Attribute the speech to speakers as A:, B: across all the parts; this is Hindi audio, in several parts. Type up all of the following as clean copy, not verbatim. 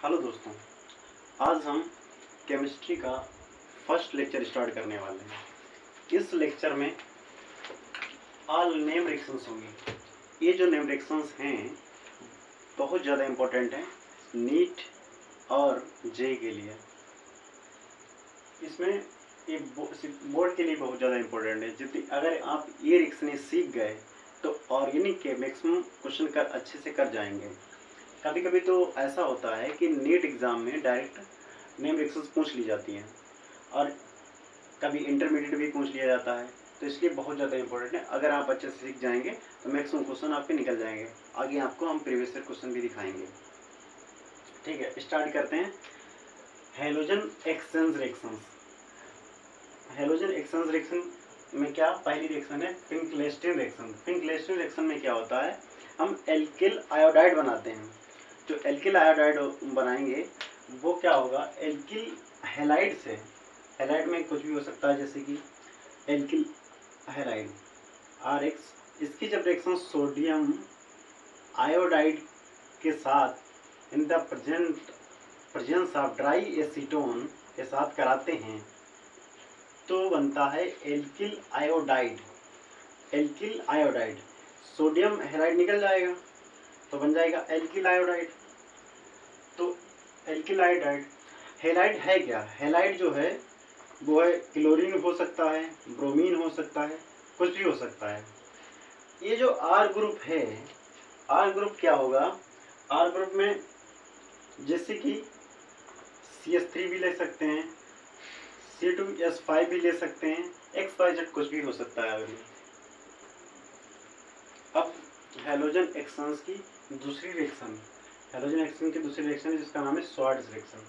A: हेलो दोस्तों, आज हम केमिस्ट्री का फर्स्ट लेक्चर स्टार्ट करने वाले हैं। इस लेक्चर में ऑल नेम रिएक्शंस होंगी। ये जो नेम रिएक्शंस हैं बहुत ज़्यादा इम्पोर्टेंट हैं नीट और जे के लिए। इसमें ये बोर्ड के लिए बहुत ज़्यादा इम्पोर्टेंट है। जितनी अगर आप ये रिएक्शनें सीख गए तो ऑर्गेनिक के मैक्सिमम क्वेश्चन कर अच्छे से कर जाएंगे। कभी कभी तो ऐसा होता है कि नीट एग्ज़ाम में डायरेक्ट नेम रिएक्शंस पूछ ली जाती हैं और कभी इंटरमीडिएट भी पूछ लिया जाता है, तो इसलिए बहुत ज़्यादा इंपॉर्टेंट है। अगर आप अच्छे से सीख जाएंगे तो मैक्सिमम क्वेश्चन आपके निकल जाएंगे। आगे आपको हम प्रीवियस ईयर क्वेश्चन भी दिखाएंगे। ठीक है, स्टार्ट करते हैं। Halogen exchange reactions. Halogen exchange reaction में क्या पहली रिएक्शन है फिंकलेस्टीन रिएक्शन। फिंकलेस्टीन रिएक्शन में क्या होता है, हम एल्किल आयोडाइड बनाते हैं। जो एल्किल आयोडाइड बनाएंगे वो क्या होगा, एल्किल हैलाइड से। हैलाइड में कुछ भी हो सकता है, जैसे कि एल्किल हैलाइड RX। इसकी जब रिएक्शन सोडियम आयोडाइड के साथ in the presence of dry acetone के साथ कराते हैं तो बनता है alkyl iodide. Alkyl iodide, sodium halide निकल जाएगा तो बन जाएगा एल्किल आयोडाइड। तो एल्किल आयोडाइड, हैलाइड है क्या, हैलाइड जो है वो है क्लोरीन हो सकता है, ब्रोमीन हो सकता है, कुछ भी हो सकता है। ये जो R ग्रुप है, R ग्रुप क्या होगा, R ग्रुप में जैसे कि CH3 भी ले सकते हैं, C2S5 भी ले सकते हैं, XYZ कुछ भी हो सकता है। अब हैलोजन एक्सचेंज की दूसरी रिएक्शन, हैलोजन एक्सचेंज की दूसरी रिएक्शन है जिसका नाम है स्वार्ट्ज रिएक्शन।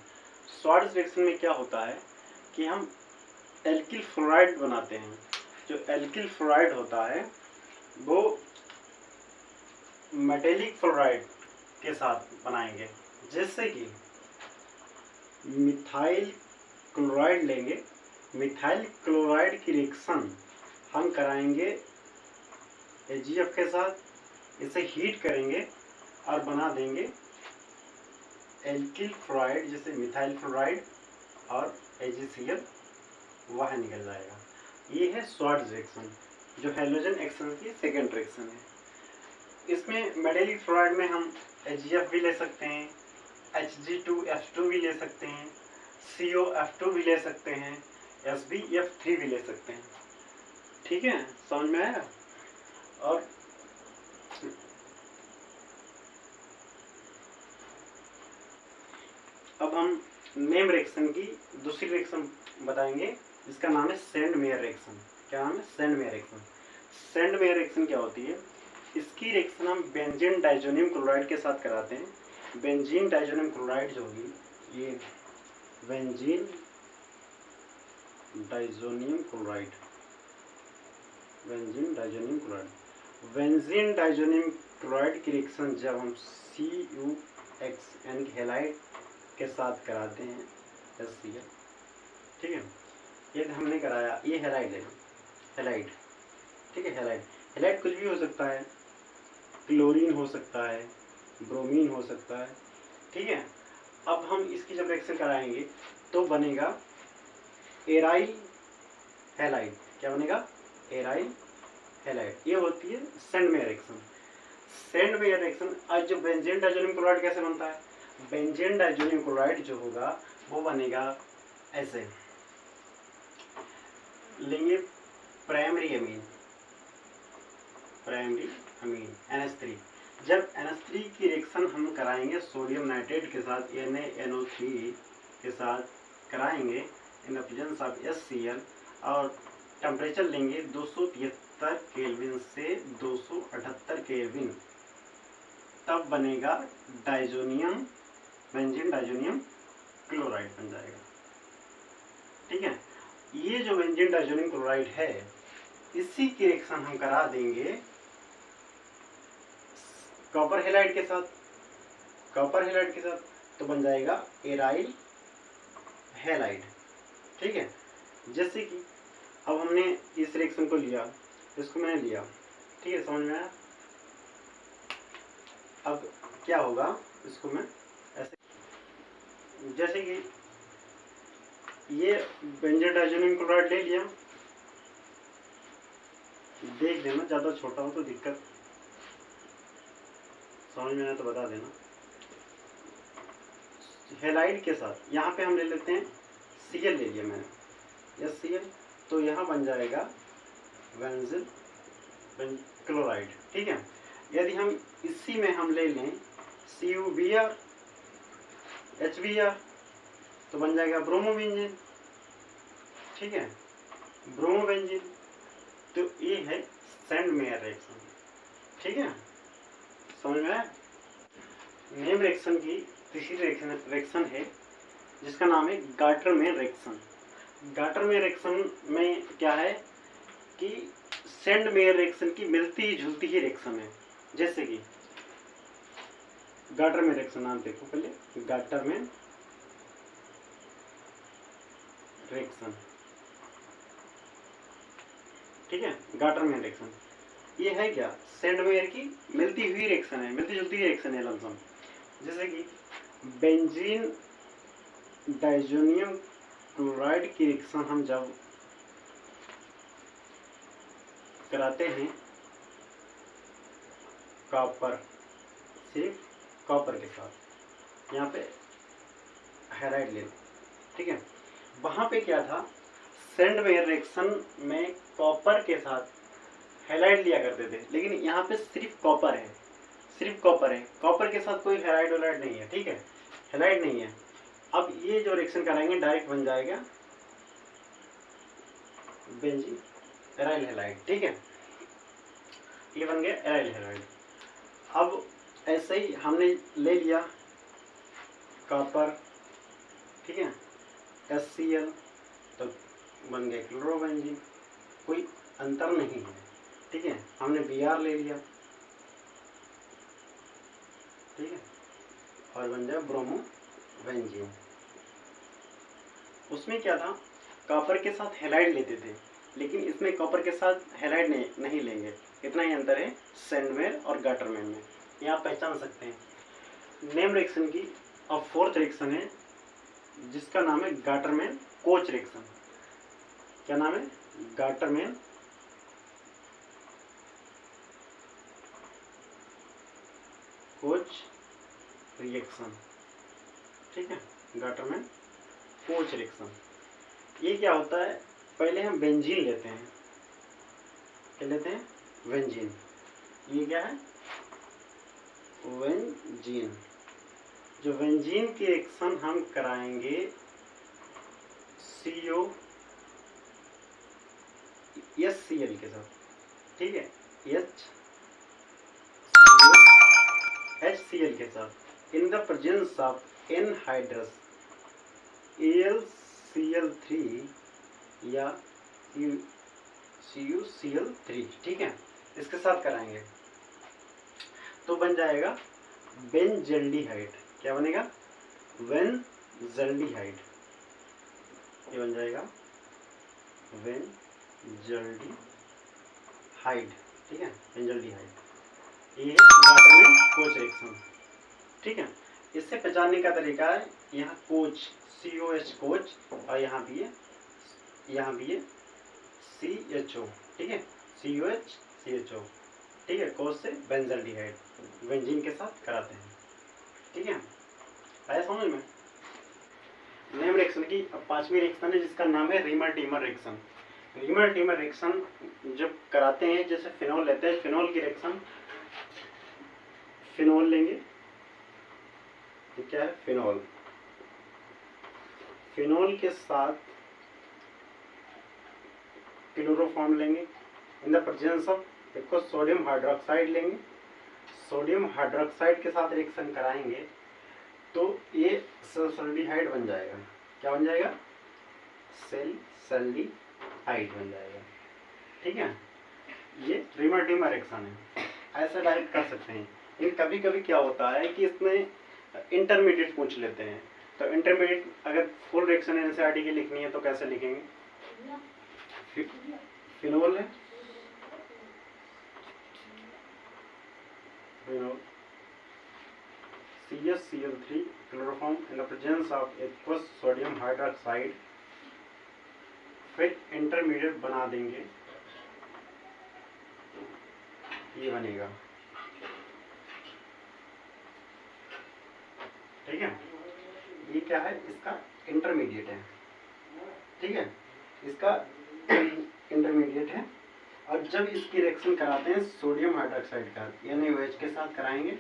A: स्वार्ट्ज रिएक्शन में क्या होता है कि हम एल्किल फ्लोराइड बनाते हैं। जो एल्किल फ्लोराइड होता है वो मेटेलिक फ्लोराइड के साथ बनाएंगे। जैसे कि मिथाइल क्लोराइड लेंगे, मिथाइल क्लोराइड की रिएक्शन हम कराएंगे AgF के साथ, इसे हीट करेंगे और बना देंगे एल्किल फ्लोराइड, जैसे मिथाइल फ्लोराइड और AgCl वह निकल जाएगा। ये है स्वार्ट्ज रिएक्शन जो हैलोजन एक्सचेंज की सेकेंड रिएक्शन है। इसमें मेटेलिक फ्लोराइड में हम AgF भी ले सकते हैं, Hg2F2 भी ले सकते हैं, COF2 भी ले सकते हैं, SbF3 भी ले सकते हैं। ठीक है, समझ में आया। और अब हम नेम रिएक्शन की दूसरी रिएक्शन बताएंगे जिसका नाम है सेंड मेयर रिएक्शन। क्या नाम है, send mayor reaction. Send mayor reaction क्या होती है, इसकी रिएक्शन हम बेंजीन डाइजोनियम क्लोराइड के साथ कराते हैं। बेंजीन डाइजोनियम क्लोराइड जो होगी, ये benzene diazonium chloride, benzene diazonium chloride, benzene diazonium chloride की रिएक्शन जब हम CuX यानी हैलाइड के साथ कराते हैं HCl। ठीक है, ये हमने कराया, ये हैलाइड है, हैलाइड। ठीक है, हैलाइड, हैलाइड कुछ भी हो सकता है, क्लोरीन हो सकता है, ब्रोमीन हो सकता है। ठीक है, अब हम इसकी जब रिएक्शन कराएंगे तो बनेगा एराइल हैलाइड। क्या बनेगा, एराइल हैलाइड। ये होती है send mayor reaction. Send mayor reaction. आज जो बेंजीन डाइजोनियम क्लोराइड कैसे बनता है, बेंजीन डाइजोनियम क्लोराइड जो होगा वो बनेगा ऐसे, लेंगे primary amine, primary amine NH3। जब NH3 की रिएक्शन हम कराएंगे सोडियम नाइट्रेट के साथ, NaNO3 के साथ कराएंगे in the presence of HCl और टेम्परेचर लेंगे 273 केल्विन से 278 केल्विन, तब बनेगा डाइजोनियम, बेंजीन डाइजोनियम क्लोराइड बन जाएगा। ठीक है, ये जो बेंजीन डाइजोनियम क्लोराइड है इसी की रिएक्शन हम करा देंगे कॉपर हैलाइड के साथ, कॉपर हैलाइड के साथ, तो बन जाएगा एराइल हैलाइड। ठीक है, जैसे कि अब हमने इस रिएक्शन को लिया, इसको मैंने लिया, ठीक है, समझ में आया। अब क्या होगा, इसको मैं ऐसे जैसे कि ये बेंजोडाइज़ोनियम क्लोराइड ले लिया, देख लेना, ज़्यादा छोटा हो तो दिक्कत, समझ में आए तो बता देना। हेलाइड के साथ यहाँ पे हम ले लेते हैं Cl ले लिया मैंने, Cl, तो यहाँ बन जाएगा बेंजील क्लोराइड। ठीक है, यदि हम इसी में हम ले लें CuBr HBr तो बन जाएगा ब्रोमोबेंजीन। ठीक है, ब्रोमोबेंजीन, तो ये है सैंडमेयर रिएक्शन। ठीक है, समझ में आया। नेम रिएक्शन की तीसरी रिएक्शन है जिसका नाम है गाटरमैन रिएक्शन। गाटरमैन रिएक्शन में क्या है कि सैंडमेयर रिएक्शन की मिलती जुलती ही रिएक्शन है। जैसे कि गाटरमैन रिएक्शन, नाम देखो पहले, गाटरमैन रिएक्शन। ठीक है, गाटरमैन रिएक्शन ये है क्या, सैंडमेयर की मिलती हुई रिएक्शन है, मिलती जुलती हुई रिएक्शन है लमसम। जैसे कि बेंजीन डाइज़ोनियम क्लोराइड की रिएक्शन हम जब कराते हैं कॉपर, सिर्फ कॉपर के साथ, यहाँ पे हैलाइड ले, ठीक है, वहाँ पे क्या था, सैंडमेयर रिएक्शन में कॉपर के साथ हैलाइड लिया करते थे, लेकिन यहाँ पे सिर्फ कॉपर है, सिर्फ कॉपर है, कॉपर के साथ कोई हैलाइड वैलाइड नहीं है। ठीक है, हैलाइड नहीं है। अब ये जो रिएक्शन कराएंगे डायरेक्ट बन जाएगा बेंजीन एराइल हैलाइड। ठीक है, ये बन गया एराइल हैलाइड। अब ऐसे ही हमने ले लिया कॉपर, ठीक है, HCl, तो बन गया क्लोरोबेंजीन, कोई अंतर नहीं है। ठीक है, हमने Br ले लिया, ठीक है, और बन जाए ब्रोमोबेंजीन। उसमें क्या था, कॉपर के साथ हैलाइड लेते थे, लेकिन इसमें कॉपर के साथ हैलाइड नहीं लेंगे। इतना ही अंतर है सैंडमेयर और गाटरमैन में, ये आप पहचान सकते हैं। नेम रिएक्शन की अब फोर्थ रिएक्शन है जिसका नाम है गाटरमैन कोच रिएक्शन। क्या नाम है, गाटरमैन कोच रिएक्शन। ठीक है, गाटरमैन कोच रिएक्शन। ये क्या होता है, पहले हम बेंजीन लेते हैं, क्या लेते हैं, बेंजीन। ये क्या है, बेंजीन। जो बेंजीन की रिएक्शन हम कराएंगे HCl के साथ, ठीक है, HCl के साथ in the presence of anhydrous AlCl3 या CuCl3। ठीक है, इसके साथ कराएंगे तो बन जाएगा बेंजल्डिहाइड। क्या बनेगा, बेंजल्डिहाइड। ये बन जाएगा बेंजल्डिहाइड। ठीक है, बेंजल्डिहाइड, ये है गाटरमैन कोच रिएक्शन। ठीक है, इससे पहचानने का तरीका है, यहाँ कोच COH कोच, और यहाँ भी है CHO। ठीक है, COH CHO। ठीक है, कोच से बेंजल्डिहाइड, बेंजीन के साथ कराते हैं। ठीक है, आया समझ में। नेम रिएक्शन की अब पांचवी रिएक्शन है जिसका नाम है reamer teamer reaction. Reamer teamer reaction जब कराते हैं, जैसे फिनोल लेते हैं, फिनोल की रिएक्शन, फिनोल लेंगे, तो क्या है, फिनोल, फिनोल के साथ क्लोरोफॉर्म लेंगे इन द प्रेजेंस ऑफ, देखो, सोडियम हाइड्रोक्साइड लेंगे, सोडियम हाइड्रोक्साइड के साथ रिएक्शन कराएंगे तो ये सल्फाल्डिहाइड बन जाएगा। क्या बन जाएगा, सल्फाल्डिहाइड बन जाएगा। ठीक है, ये रीमर टीमर रिएक्शन है, ऐसा डायरेक्ट कर सकते हैं। लेकिन कभी कभी क्या होता है कि इसमें इंटरमीडिएट पूछ लेते हैं, तो इंटरमीडिएट अगर फुल रिएक्शन एनसीईआरटी की लिखनी है तो कैसे लिखेंगे, फिनोल है, phenol CaCl3 chloroform in the presence of aqueous sodium hydroxide, फिर इंटरमीडिएट बना देंगे, ये बनेगा। ठीक है, ये क्या है, इसका इंटरमीडिएट है। ठीक है, इसका इंटरमीडिएट है। और जब इसकी रिएक्शन कराते हैं सोडियम हाइड्रोक्साइड का NaOH के साथ कराएंगे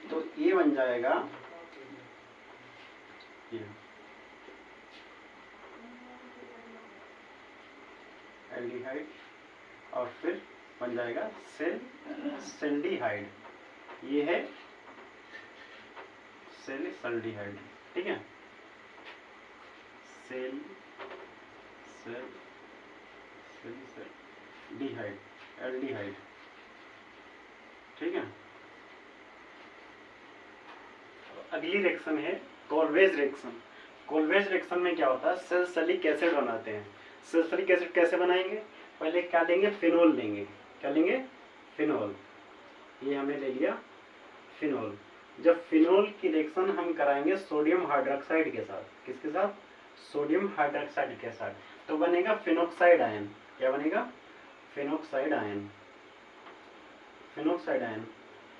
A: तो ये बन जाएगा ये एल्डिहाइड, और फिर बन जाएगा सेल्डिहाइड, ये है सेल्डिहाइड। ठीक है, डिहाइड, एल्डिहाइड। ठीक है, अगली रिएक्शन है कोल्वेज रिएक्शन। कोल्वेज रिएक्शन में क्या होता है, सल्फ्यूरिक एसिड बनाते हैं। सल्फ्यूरिक एसिड कैसे बनाएंगे, पहले क्या लेंगे, फिनोल लेंगे। क्या लेंगे, फिनोल। ये हमने ले लिया फिनोल। जब फिनोल की रिएक्शन हम कराएंगे सोडियम हाइड्रोक्साइड के साथ, किसके साथ, सोडियम हाइड्रोक्साइड के साथ, तो बनेगा फिनोक्साइड आयन। क्या बनेगा, फिनोक्साइड आयन। फिनोक्साइड आयन,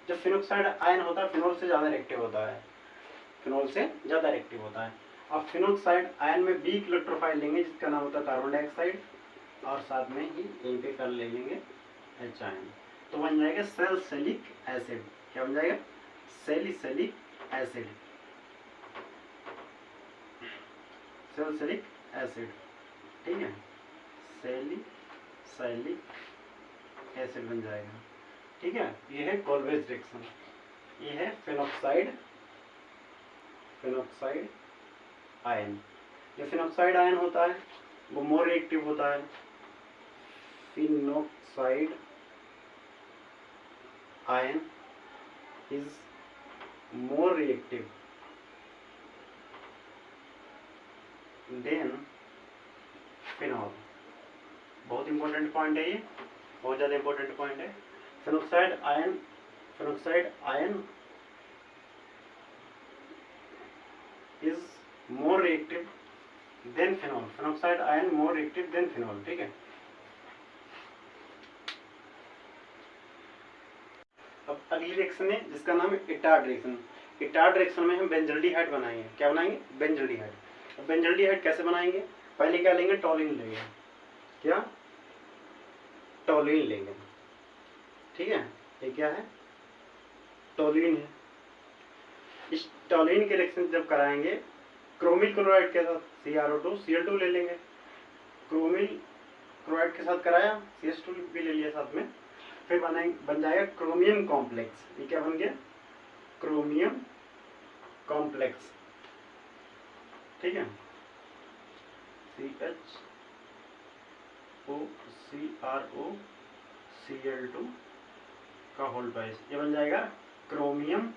A: जब फिनोक्साइड आयन होता है फिनोल से ज़्यादा रिएक्टिव होता है, फिनोल से ज़्यादा रिएक्टिव होता है। अब फिनोक्साइड आयन में बी इलेक्ट्रोफाइल लेंगे जिसका नाम होता है कार्बन डाइऑक्साइड, और साथ में ही यहीं पे कर ले लेंगे H आयन, तो बन जाएगा सैलिसिलिक एसिड। क्या बन जाएगा, सैलिसिलिक एसिड, सैलिसिलिक एसिड। ठीक है, सैलिसिलिक एसिड बन जाएगा। ठीक है, ये है कोल्वेज रिएक्शन। ये है फिनोक्साइड आयन। ये फिनोक्साइड आयन होता है वो मोर रिएक्टिव होता है। Phenoxide ion is more reactive than phenol. बहुत इंपॉर्टेंट पॉइंट है ये, बहुत ज़्यादा इंपॉर्टेंट पॉइंट है। Phenoxide ion is more reactive than phenol. Phenoxide ion more reactive than phenol. ठीक है, अब अगली रिएक्शन है जिसका नाम है इटार्ड रिएक्शन। इटार्ड रिएक्शन में हम बेंजल्डिहाइड बनाएंगे। क्या बनाएंगे, बेंजल्डिहाइड। बेंजल्डिहाइड कैसे बनाएंगे, पहले क्या लेंगे, टॉलिन लेंगे। क्या, टॉलिन लेंगे। ठीक है, ये क्या है, टॉलिन है। इस टॉलिन के रिएक्शन जब कराएंगे क्रोमिल क्लोराइड के साथ CrO2 Cl2 ले लेंगे। क्रोमिल क्लोराइड के साथ कराया, CH2 भी ले लिया साथ में, फिर बन जाएगा क्रोमियम कॉम्प्लेक्स। ये क्या बन गया, क्रोमियम कॉम्प्लेक्स। ठीक है, CHO CrO Cl2 का होल ट्वाइस, ये बन जाएगा क्रोमियम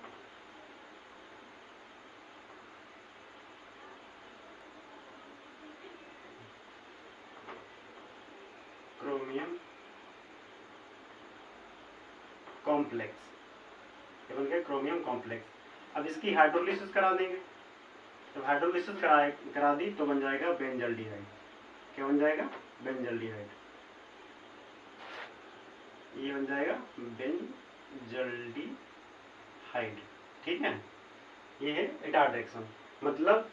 A: कॉम्प्लेक्स। ये बन गया क्रोमियम कॉम्प्लेक्स। अब इसकी हाइड्रोलिसिस करा देंगे। जब हाइड्रोलिसिस करा दी तो बन जाएगा बेंजल्डिहाइड। क्या बन जाएगा, बेंजल्डिहाइड। ये बन जाएगा बेंजल्डिहाइड। ठीक है, ये है इटार्ड रिएक्शन। मतलब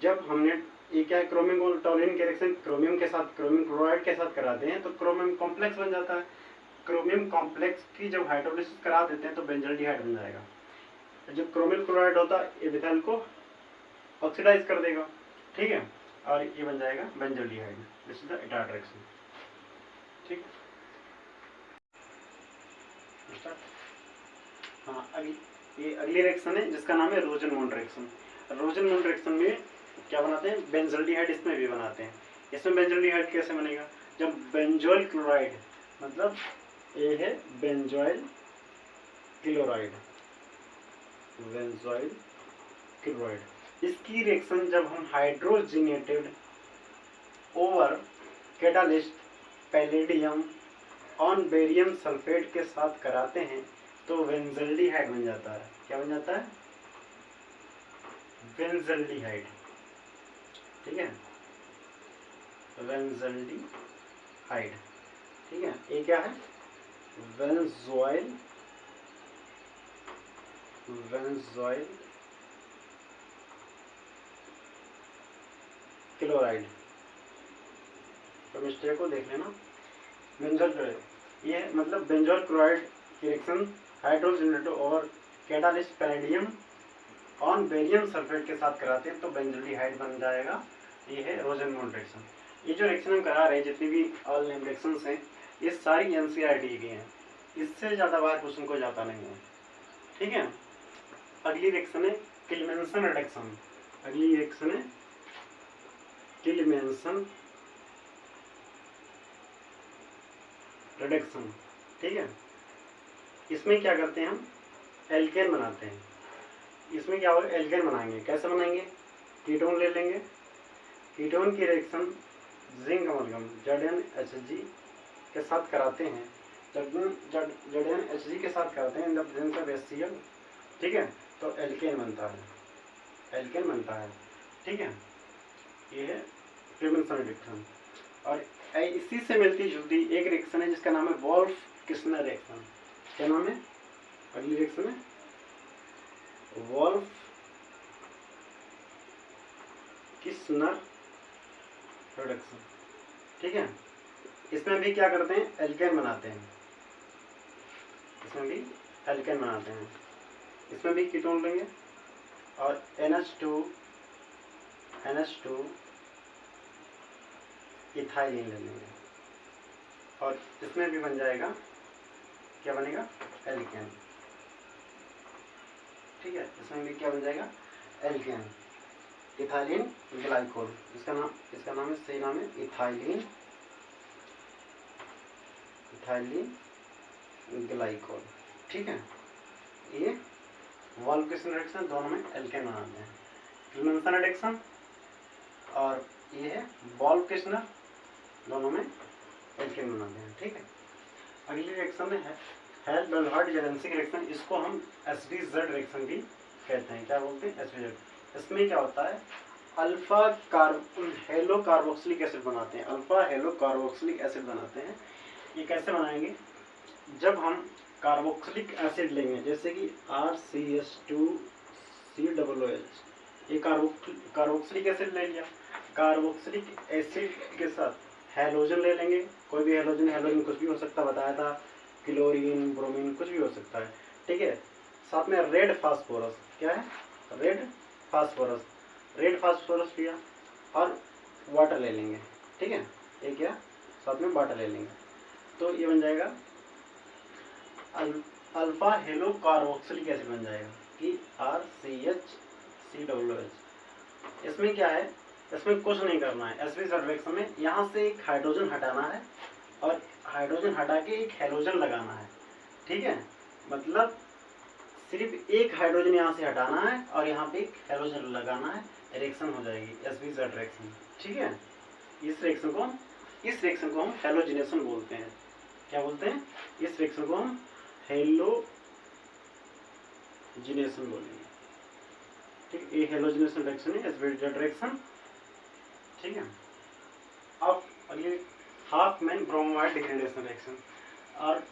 A: जब हमने ये क्या है, क्रोमियम और टॉलिन के रिएक्शन क्रोमियम के साथ, क्रोमियम क्लोराइड के साथ कराते हैं तो क्रोमियम कॉम्प्लेक्स बन जाता है। क्रोमियम कॉम्प्लेक्स की जब हाइड्रोलिसिस करा देते हैं तो बेंजल्डिहाइड बन जाएगा। जब क्रोमियम क्लोराइड होता है ये मिथाइल को ऑक्सीडाइज कर देगा। ठीक है, और ये बन जाएगा benzaldehyde. This is the Etard reaction. ठीक, हाँ, अगली रिएक्शन है जिसका नाम है रोजनमून रिएक्शन। रोजनमून रिएक्शन में क्या बनाते हैं, बेंजल्डिहाइड इसमें भी बनाते हैं। इसमें बेंजल्डिहाइड कैसे बनेगा, जब बेंजोइल क्लोराइड, मतलब ये है बेंजोइल क्लोराइड, बेंजोइल क्लोराइड, इसकी रिएक्शन जब हम hydrogenated over catalyst palladium on barium sulphate के साथ कराते हैं तो बेंजल्डिहाइड बन जाता है। क्या बन जाता है, बेंजल्डिहाइड, ठीक है, बेंजल्डिहाइड, ठीक है। ये क्या है, बेंजोइल क्लोराइड, तो मिस्टेक को देख लेना। बेंजोल क्लोराइड, ये मतलब बेंजोल क्लोराइड की रिएक्शन हाइड्रोजन और catalyst palladium on barium sulphate के साथ कराते हैं तो बेंजल्डिहाइड बन जाएगा। ये है रोजनमोल्ड रिएक्शन। ये जो रिएक्शन हम करा रहे हैं, जितनी भी ऑल नेम रिएक्शंस हैं, ये सारी एनसीईआरटी की हैं, इससे ज़्यादा बार क्वेश्चन को जाता नहीं है, ठीक है। अगली रिएक्शन है किल्मेंसन रिडक्शन। अगली रिएक्शन है किल्मेंसन रिडक्शन, ठीक है। इसमें क्या करते हैं, हम एल्केन बनाते हैं। इसमें क्या होगा, एल्केन बनाएंगे। कैसे बनाएंगे, कीटोन ले लेंगे, कीटोन की रिएक्शन जिंक अमलगम ZnHg के साथ कराते हैं, ZnHg के साथ कराते हैं in the presence of HCl, ठीक है, तो एल्केन बनता है, एल्केन बनता है, ठीक है। ये है किल्मेंसन रिएक्शन। और इसी से मिलती जुलती एक रिएक्शन है जिसका नाम है वोल्फ-किस्नर रिएक्शन। क्या नाम है, अगली रिएक्शन है वोल्फ-किस्नर रिडक्शन, ठीक है। इसमें भी क्या करते हैं, एल्केन बनाते हैं, इसमें भी एल्केन बनाते हैं। इसमें भी कीटोन लेंगे और NH2 इथाइलिन ले लेंगे और इसमें भी बन जाएगा, क्या बनेगा, एल्केन, ठीक है। इसमें भी क्या बन जाएगा, एल्केन, इथाइलिन ग्लाइकोल। इसका नाम है, सही नाम है इथाइलिन ग्लाइकोल, ठीक है। ये वोल्फ-किस्नर रिएक्शन, दोनों में एल्केन बनाते हैं। किल्मेंसन रिएक्शन और ये है वोल्फ-किस्नर, दोनों में एल्केन बनाते हैं, ठीक है। अगली रिएक्शन है हेल्थ-बेल्हार्ड-जेलेंस्की रिएक्शन। इसको हम SVZ रिएक्शन भी कहते हैं। क्या बोलते हैं, SVZ। इसमें क्या होता है, अल्फा हेलो कार्बोक्सिलिक एसिड बनाते हैं, अल्फा हेलो कार्बोक्सिलिक एसिड बनाते हैं। ये कैसे बनाएंगे, जब हम कार्बोक्सिलिक एसिड लेंगे, जैसे कि RCH2COOH, ये कार्बोक्सिलिक एसिड ले लिया, कार्बोक्सिलिक एसिड के साथ हैलोजन ले लेंगे, कोई भी हैलोजन कुछ भी हो सकता है, बताया था, क्लोरीन, ब्रोमीन, कुछ भी हो सकता है, ठीक है। साथ में रेड फास्फोरस, क्या है, रेड फास्फोरस लिया और वाटर ले लेंगे, ठीक है। ये क्या, साथ में वाटर ले लेंगे, तो ये बन जाएगा अल्फा हेलो कार्बोक्सिलिक एसिड बन जाएगा कि RCH-COOH। इसमें क्या है, इसमें कुछ नहीं करना है, SVZ रिएक्शन में यहाँ से एक हाइड्रोजन हटाना है और हाइड्रोजन हटा के एक हैलोजन लगाना है, ठीक है। मतलब सिर्फ एक हाइड्रोजन यहाँ से हटाना है और यहाँ पे एक हैलोजन लगाना है, रिएक्शन हो जाएगी SVZ रिएक्शन, ठीक है। इस रिएक्शन को हम हैलोजिनेशन बोलते हैं। क्या बोलते हैं, इस रिएक्शन को हम हैलोजिनेशन बोलेंगे, ठीक। ये हैलोजिनेशन रिएक्शन है, SVZ रिएक्शन, ठीक है। अब अगली हाफमैन ब्रोमाइड डिग्रेडेशन रिएक्शन। और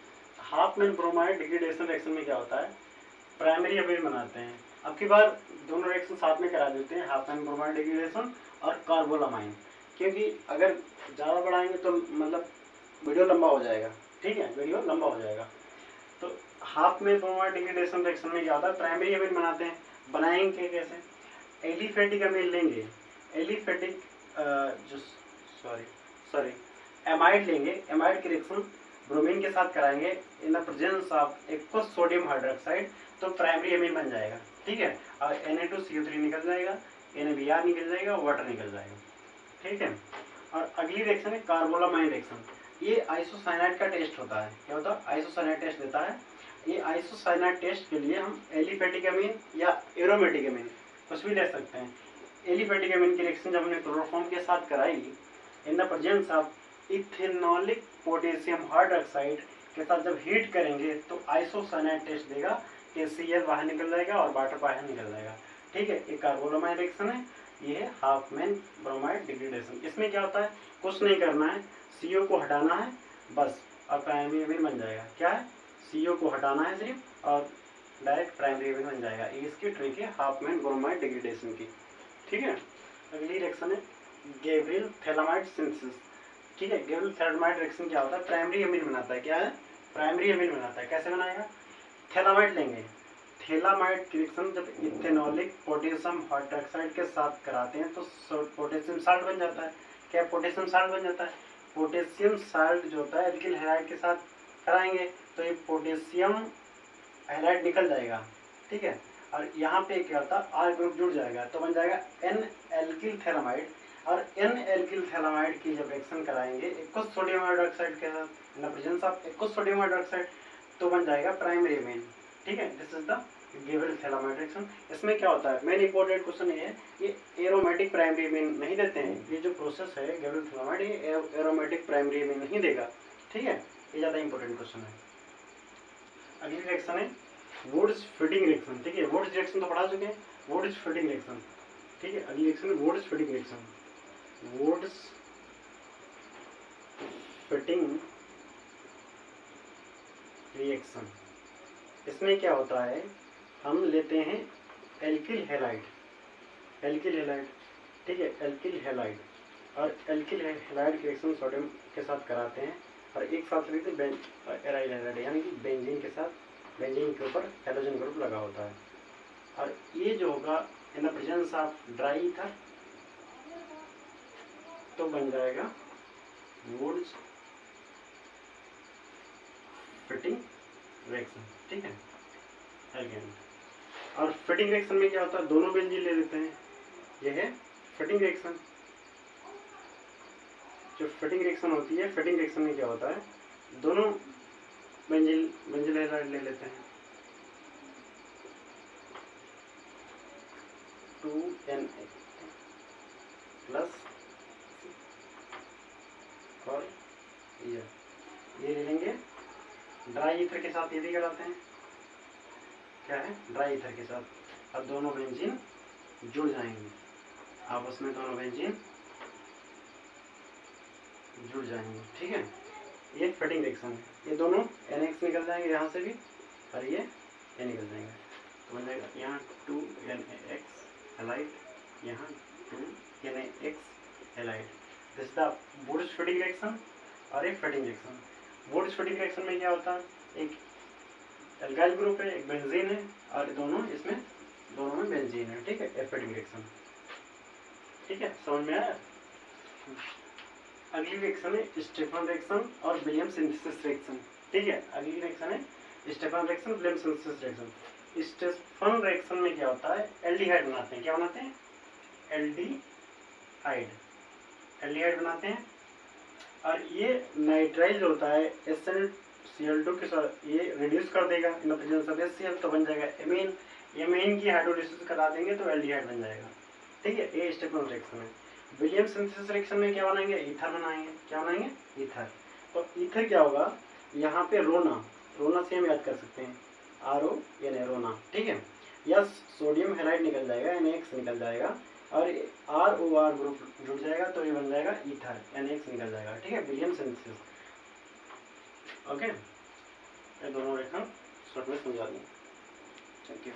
A: हाफमैन ब्रोमाइड डिग्रेडेशन रिएक्शन में क्या होता है, प्राइमरी अमीन बनाते हैं। अब की बार दोनों रिएक्शन साथ में करा देते हैं, हाफमैन ब्रोमाइड डिग्रेडेशन और कार्बोलामाइन, क्योंकि अगर ज़्यादा बढ़ाएंगे तो मतलब वीडियो लंबा हो जाएगा, ठीक है, वीडियो लंबा हो जाएगा। तो हाफमैन ब्रोमाइड डिग्रेडेशन रिएक्शन में क्या होता है, प्राइमरी अमीन बनाते हैं। बनाएंगे कैसे, एलिफेटिक अमीन लेंगे, एलिफेटिक एमाइड लेंगे, एमाइड की रिएक्शन ब्रोमीन के साथ कराएंगे in the presence of aqueous sodium hydroxide, तो प्राइमरी अमीन बन जाएगा, ठीक है। और Na2CO3 निकल जाएगा, NaBr निकल जाएगा, वाटर निकल जाएगा, ठीक है। और अगली रिएक्शन है कार्बोलामाइन रिएक्शन। ये आइसोसाइनाइड का टेस्ट होता है। क्या होता है, आइसोसाइनाइड टेस्ट देता है। ये आइसोसाइनाइड टेस्ट के लिए हम एलिफेटिक अमीन या एरोमेटिक अमीन कुछ भी ले सकते हैं। एलिफेटिक अमीन की रिएक्शन जब हमने क्लोरोफॉर्म के साथ कराई in the presence of ethanolic potassium hydroxide के साथ जब हीट करेंगे तो आइसोसाइनाइड टेस्ट देगा कि Cl बाहर निकल जाएगा और वाटर बाहर निकल जाएगा, ठीक है, एक कार्बोब्रोमाइड रिएक्शन है, ये है हाफमैन ब्रोमाइड डिग्रेडेशन। इसमें क्या होता है, कुछ नहीं करना है, CO को हटाना है बस, और प्राइमरी एमीन बन जाएगा। क्या है, CO को हटाना है सिर्फ और डायरेक्ट प्राइमरी एमीन बन जाएगा। ये इसकी ट्रिक है हाफमैन ब्रोमाइड डिग्रेडेशन की। ठीक है, अगली रिएक्शन है गैब्रियल थैलामाइड सिंथेसिस। ठीक है, गैब्रियल थैलामाइड रिएक्शन क्या होता है, प्राइमरी एमीन बनाता है। क्या है, प्राइमरी एमीन बनाता है। कैसे बनाएगा, थैलामाइड लेंगे, थैलामाइड की रिएक्शन जब इथेनॉलिक पोटेशियम हाइड्रोक्साइड के साथ कराते हैं तो पोटेशियम साल्ट बन जाता है। क्या पोटेशियम साल्ट बन जाता है, पोटेशियम साल्ट जो होता है एल्किल हैलाइड के साथ कराएंगे तो ये पोटेशियम हैलाइड निकल जाएगा। ठीक है, और यहाँ पे क्या होता है, R ग्रुप जुड़ जाएगा तो बन जाएगा N एल्किल थैलामाइड। और N एल्किल थैलामाइड की जब रिएक्शन कराएंगे एक्वस सोडियम हाइड्रोक्साइड के साथ, in the presence of aqueous sodium hydroxide, तो बन जाएगा प्राइमरी एमीन। ठीक है, this is the Gabriel phthalimide reaction. इसमें क्या होता है, मेन इंपॉर्टेंट क्वेश्चन ये है, ये एरोमेटिक प्राइमरी एमीन नहीं देते हैं। ये जो प्रोसेस है गैब्रियल थैलामाइड, ये एरोमेटिक प्राइमरी एमीन नहीं देगा। ठीक है, ये ज़्यादा इंपॉर्टेंट क्वेश्चन है। अगली रिएक्शन है वुड्स फीडिंग रिएक्शन। ठीक है, वुड्स रिएक्शन तो पढ़ा चुके हैं, वुड्स फीडिंग रिएक्शन। ठीक है, अगली रिएक्शन है Wurtz Fittig reaction. Wurtz Fittig reaction, इसमें क्या होता है, हम लेते हैं एल्किल हैलाइड, एल्किल हैलाइड। ठीक है, एल्किल हैलाइड और एल्किल हैलाइड के रिएक्शन सोडियम के साथ कराते हैं और एक साथ लेते हैं एराइल हैलाइड, यानी कि बेंजीन के साथ, बेंजीन के ऊपर हैलोजन ग्रुप लगा होता है। और ये जो होगा in the presence of dry ether तो बन जाएगा वुड्स फिटिंग रिएक्शन। ठीक है, अगेन। और फिटिंग रिएक्शन में क्या होता है, दोनों बेंजीन ले लेते हैं, यह है फिटिंग रिएक्शन। जो फिटिंग रिएक्शन होती है, फिटिंग रिएक्शन में क्या होता है, दोनों बेंजीन हैलाइड ले लेते हैं, 2Na प्लस और ये ले लेंगे, ड्राई ईथर के साथ ये भी कराते हैं। क्या है, ड्राई ईथर के साथ, अब दोनों बेंजीन जुड़ जाएंगे आपस में, दोनों बेंजीन जुड़ जाएंगे। ठीक है, ये फिटिंग रिएक्शन है। ये दोनों NX निकल जाएंगे यहाँ से भी और ये निकल जाएंगे तो बन जाएगा यहाँ 2NaX हैलाइड, यहाँ 2NaX halide. This the Wurtz Fittig reaction और एक Fittig reaction. Wurtz Fittig reaction में क्या होता है, एक एल्काइल ग्रुप है, एक बेंजीन है और दोनों इसमें, दोनों में बेंजीन है। ठीक है, फिटिंग रिएक्शन। ठीक है, समझ में आया। अगली रिएक्शन है स्टेफन रिएक्शन और विलियम सिंथेसिस रिएक्शन। ठीक है, अगली रिएक्शन है Stephen reaction, William synthesis reaction. Stephen reaction में क्या होता है, एल्डिहाइड बनाते हैं। क्या बनाते हैं, एल्डिहाइड, एल्डिहाइड बनाते हैं। और ये नाइट्राइल जो होता है SnCl2 के साथ ये रिड्यूस कर देगा in the presence of HCl, तो बन जाएगा एमीन। एमीन की हाइड्रोलिसिस करा देंगे तो एल्डिहाइड बन जाएगा। ठीक है, ये स्टेफन रिएक्शन है। विलियम सिंथेसिस रिएक्शन में क्या बनाएंगे, ईथर बनाएंगे। क्या बनाएंगे, ईथर। तो ईथर क्या होगा, यहाँ पे रोना, रोना से हम याद कर सकते हैं, RONA, रोना। ठीक है, या सोडियम हैलाइड निकल जाएगा, NaX निकल जाएगा और ROR ग्रुप जुड़ जाएगा तो ये बन जाएगा ईथर, NaX निकल जाएगा। ठीक है, विलियम सिंथेसिस। ओके, ये दोनों रिएक्शन शॉर्ट में समझा दूँ। Thank you.